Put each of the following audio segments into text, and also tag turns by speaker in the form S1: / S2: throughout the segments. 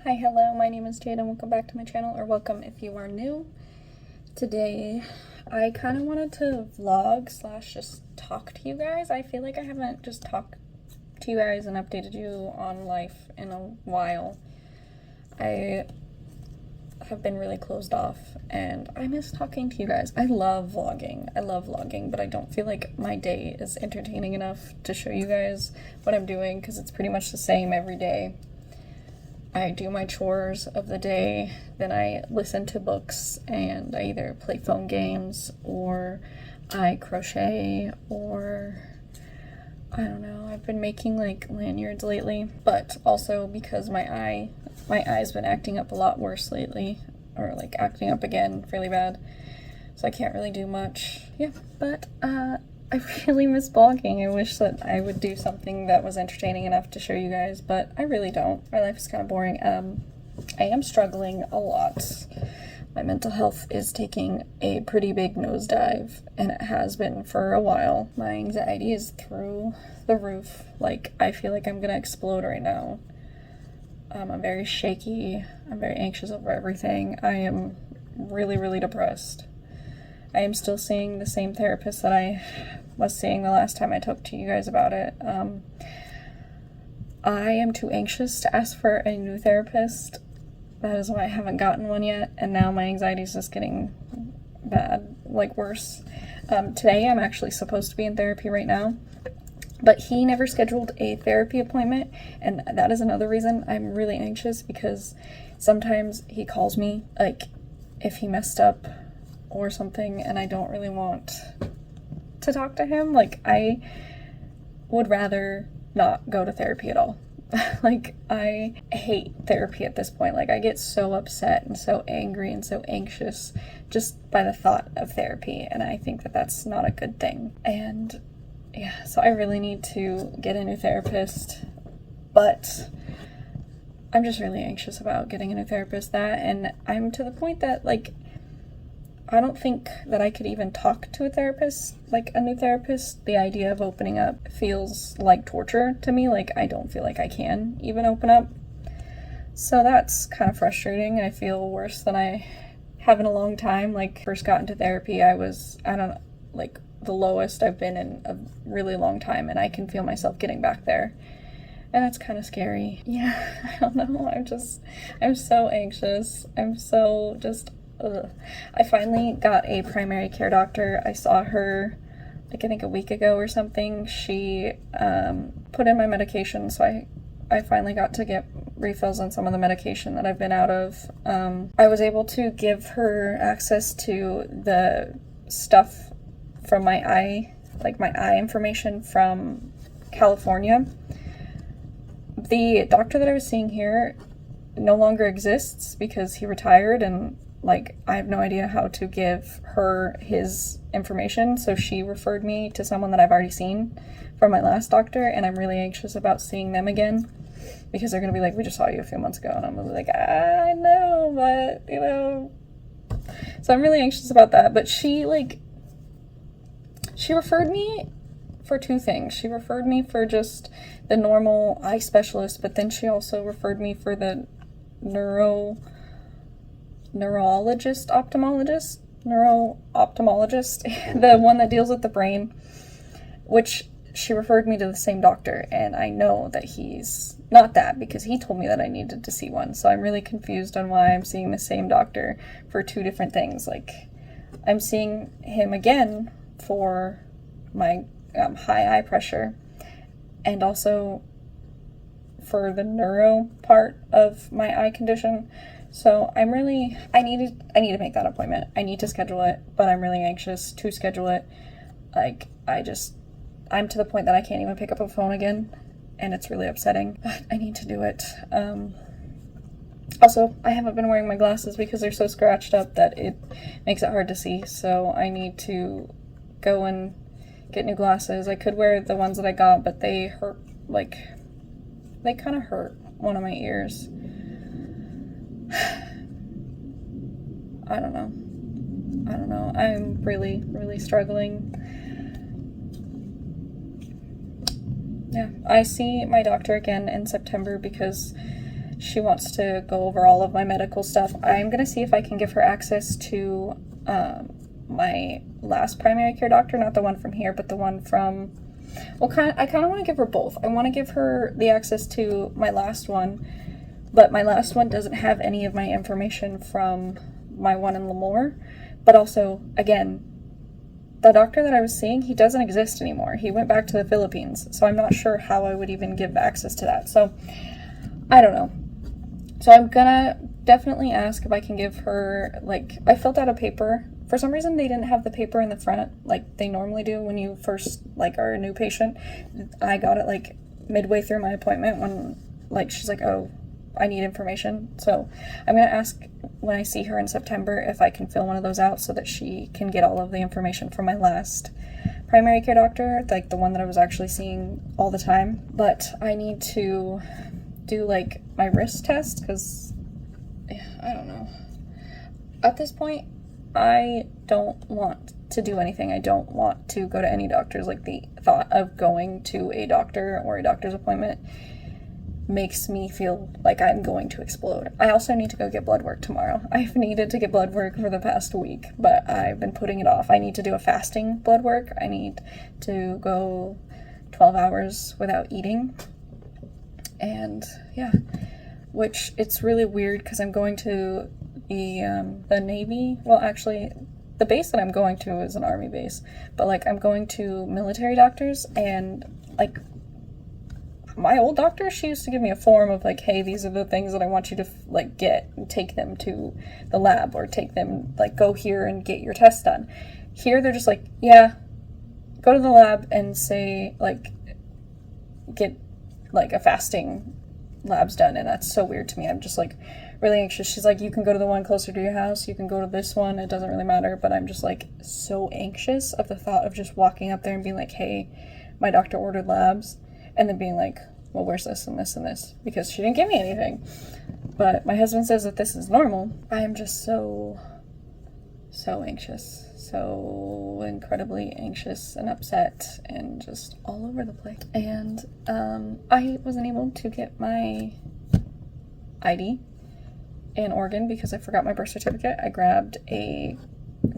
S1: Hi, hello, my name is Jade and welcome back to my channel, or welcome if you are new. Today, I kind of wanted to vlog slash just talk to you guys. I feel like I haven't just talked to you guys and updated you on life in a while. I have been really closed off and I miss talking to you guys. I love vlogging, but I don't feel like my day is entertaining enough to show you guys what I'm doing because it's pretty much the same every day. I do my chores of the day, then I listen to books, and I either play phone games, or I crochet, or I don't know, I've been making like lanyards lately, but also because my eye's been acting up a lot worse lately, or like acting up again really bad, so I can't really do much. Yeah, but I really miss vlogging. I wish that I would do something that was entertaining enough to show you guys, but I really don't. My life is kind of boring. I am struggling a lot. My mental health is taking a pretty big nosedive, and it has been for a while. My anxiety is through the roof. Like, I feel like I'm gonna explode right now. I'm very shaky. I'm very anxious over everything. I am really, really depressed. I am still seeing the same therapist that I was seeing the last time I talked to you guys about it. I am too anxious to ask for a new therapist. That is why I haven't gotten one yet, and now my anxiety is just getting bad, like worse. Today I'm actually supposed to be in therapy right now, but he never scheduled a therapy appointment, and that is another reason I'm really anxious, because sometimes he calls me, like, if he messed up or something, and I don't really want to talk to him. Like, I would rather not go to therapy at all. Like, I hate therapy at this point. Like, I get so upset and so angry and so anxious just by the thought of therapy, and I think that that's not a good thing. And yeah, so I really need to get a new therapist, but I'm just really anxious about getting a new therapist. And I'm to the point that, like, I don't think that I could even talk to a therapist, like a new therapist. The idea of opening up feels like torture to me. Like, I don't feel like I can even open up. So that's kind of frustrating. I feel worse than I have in a long time. Like, first got into therapy, I don't know, like the lowest I've been in a really long time, and I can feel myself getting back there. And that's kind of scary. Yeah, I don't know. I'm so anxious. I'm so just... Ugh. I finally got a primary care doctor. I saw her, like, I think a week ago or something. She put in my medication, so I finally got to get refills on some of the medication that I've been out of. I was able to give her access to the stuff from my eye, like my eye information from California. The doctor that I was seeing here no longer exists because he retired, and like, I have no idea how to give her his information, so she referred me to someone that I've already seen from my last doctor, and I'm really anxious about seeing them again, because they're gonna be like, we just saw you a few months ago, and I'm gonna be like, I know, but, you know. So I'm really anxious about that, but she referred me for two things. She referred me for just the normal eye specialist, but then she also referred me for the neuro-ophthalmologist, the one that deals with the brain, which she referred me to the same doctor, and I know that he's not that, because he told me that I needed to see one. So I'm really confused on why I'm seeing the same doctor for two different things. Like, I'm seeing him again for my high eye pressure, and also for the neuro part of my eye condition. So I need to make that appointment. I need to schedule it, but I'm really anxious to schedule it. Like, I'm to the point that I can't even pick up a phone again, and it's really upsetting, but I need to do it. Also, I haven't been wearing my glasses because they're so scratched up that it makes it hard to see, so I need to go and get new glasses. I could wear the ones that I got, but they hurt, like, they kind of hurt one of my ears. I don't know. I'm really, really struggling. Yeah, I see my doctor again in September because She wants to go over all of my medical stuff. I'm gonna see if I can give her access to my last primary care doctor, not the one from here, but the one from, well, I kind of want to give her both. I want to give her the access to my last one, but my last one doesn't have any of my information from my one in Lemoore. But also, again, the doctor that I was seeing, he doesn't exist anymore. He went back to the Philippines, so I'm not sure how I would even give access to that. So, I don't know. So I'm gonna definitely ask if I can give her, like, I filled out a paper. For some reason, they didn't have the paper in the front like they normally do when you first, like, are a new patient. I got it, like, midway through my appointment when, like, she's like, oh, I need information. So I'm going to ask when I see her in September if I can fill one of those out so that she can get all of the information from my last primary care doctor, like the one that I was actually seeing all the time. But I need to do, like, my wrist test because, I don't know. At this point, I don't want to do anything. I don't want to go to any doctors. Like, the thought of going to a doctor or a doctor's appointment makes me feel like I'm going to explode. I also need to go get blood work tomorrow. I've needed to get blood work for the past week, but I've been putting it off. I need to do a fasting blood work. I need to go 12 hours without eating. And yeah, which it's really weird because I'm going to the Navy. Well, actually, the base that I'm going to is an Army base, but, like, I'm going to military doctors, and, like, my old doctor, she used to give me a form of, like, hey, these are the things that I want you to, like, get, and take them to the lab, or take them, like, go here and get your test done. Here, they're just like, yeah, go to the lab and say, like, get, like, a fasting labs done, and that's so weird to me. I'm just, like, really anxious. She's like, you can go to the one closer to your house, you can go to this one, it doesn't really matter, but I'm just, like, so anxious of the thought of just walking up there and being like, hey, my doctor ordered labs, and then being like, well, where's this and this and this, because she didn't give me anything. But my husband says that this is normal. I am just so anxious, so incredibly anxious and upset and just all over the place. And I wasn't able to get my ID in Oregon because I forgot my birth certificate. I grabbed the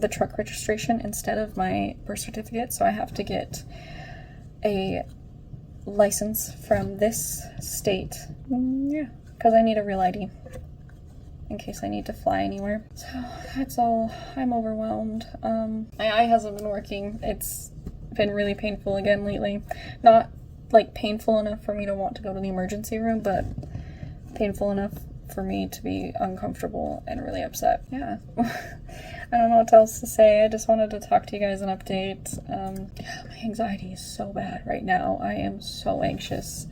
S1: truck registration instead of my birth certificate, so I have to get a license from this state. Yeah, because I need a real ID in case I need to fly anywhere. So that's all. I'm overwhelmed. My eye hasn't been working. It's been really painful again lately. Not, like, painful enough for me to want to go to the emergency room, but painful enough for me to be uncomfortable and really upset. Yeah. I don't know what else to say. I just wanted to talk to you guys and update. My anxiety is so bad right now. I am so anxious.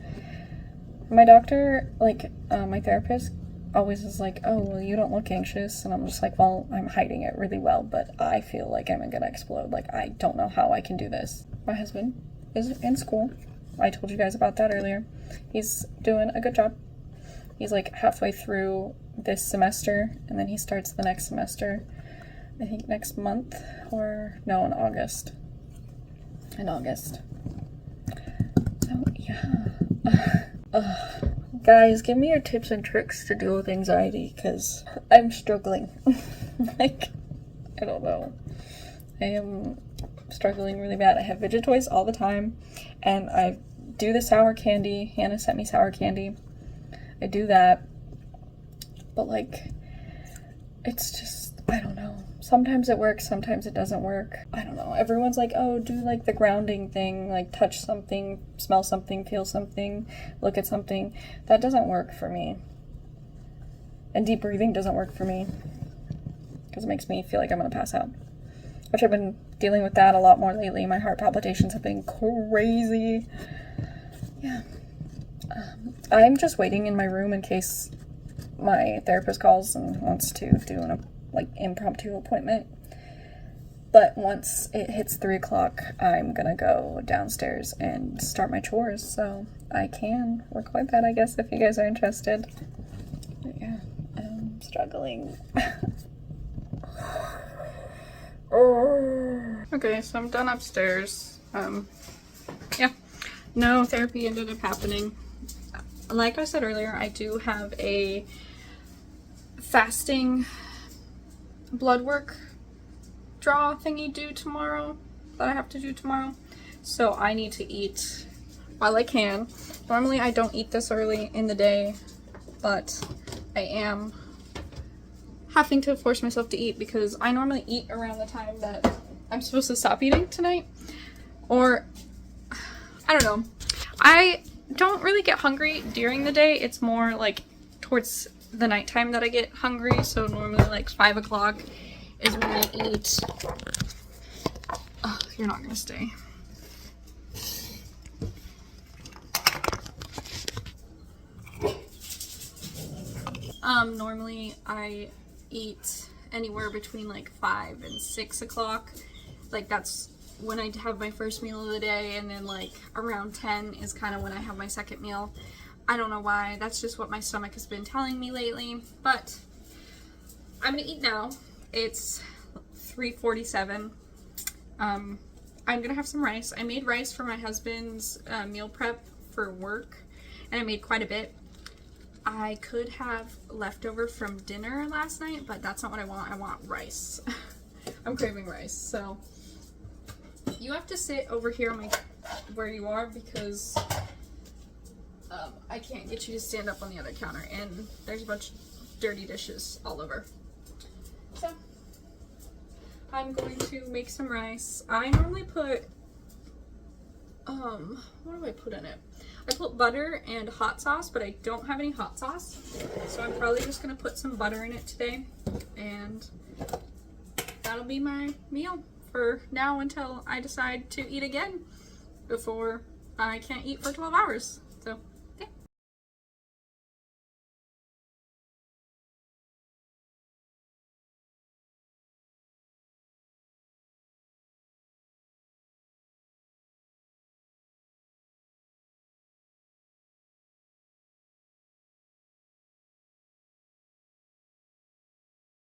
S1: My doctor, like, my therapist always is like, oh, well, you don't look anxious. And I'm just like, well, I'm hiding it really well, but I feel like I'm gonna explode. Like, I don't know how I can do this. My husband is in school. I told you guys about that earlier. He's doing a good job. He's, like, halfway through this semester, and then he starts the next semester, I think next month, or no, in August. So, yeah. Guys, give me your tips and tricks to deal with anxiety, because I'm struggling. Like, I don't know. I am struggling really bad. I have fidget toys all the time, and I do the sour candy. Hannah sent me sour candy. I do that, but, like, it's just, I don't know. Sometimes it works, sometimes it doesn't work. I don't know. Everyone's like, oh, do, like, the grounding thing, like, touch something, smell something, feel something, look at something. That doesn't work for me. And deep breathing doesn't work for me because it makes me feel like I'm gonna pass out, which I've been dealing with that a lot more lately. My heart palpitations have been crazy. Yeah. I'm just waiting in my room in case my therapist calls and wants to do an impromptu appointment. But once it hits 3 o'clock, I'm gonna go downstairs and start my chores, so I can record that, I guess, if you guys are interested. But yeah, I'm struggling. Okay, so I'm done upstairs. Yeah, no therapy ended up happening. like I said earlier, I do have a fasting blood work draw thingy due tomorrow that I have to do tomorrow. So I need to eat while I can. Normally I don't eat this early in the day, but I am having to force myself to eat because I normally eat around the time that I'm supposed to stop eating tonight. Or, I don't know. I don't really get hungry during the day. It's more like towards the nighttime that I get hungry. So normally like 5 o'clock is when I eat. Oh, you're not gonna stay. Normally I eat anywhere between like 5 and 6 o'clock. Like that's when I have my first meal of the day, and then like around 10 is kind of when I have my second meal. I don't know why, that's just what my stomach has been telling me lately, but I'm gonna eat now. It's 3:47. I'm gonna have some rice. I made rice for my husband's meal prep for work, and I made quite a bit. I could have leftover from dinner last night, but that's not what I want. I want rice. I'm craving rice, so you have to sit over here on where you are because I can't get you to stand up on the other counter, and there's a bunch of dirty dishes all over. So I'm going to make some rice. I normally put what do I put in it? I put butter and hot sauce, but I don't have any hot sauce, so I'm probably just gonna put some butter in it today, and that'll be my meal for now until I decide to eat again before I can't eat for 12 hours. So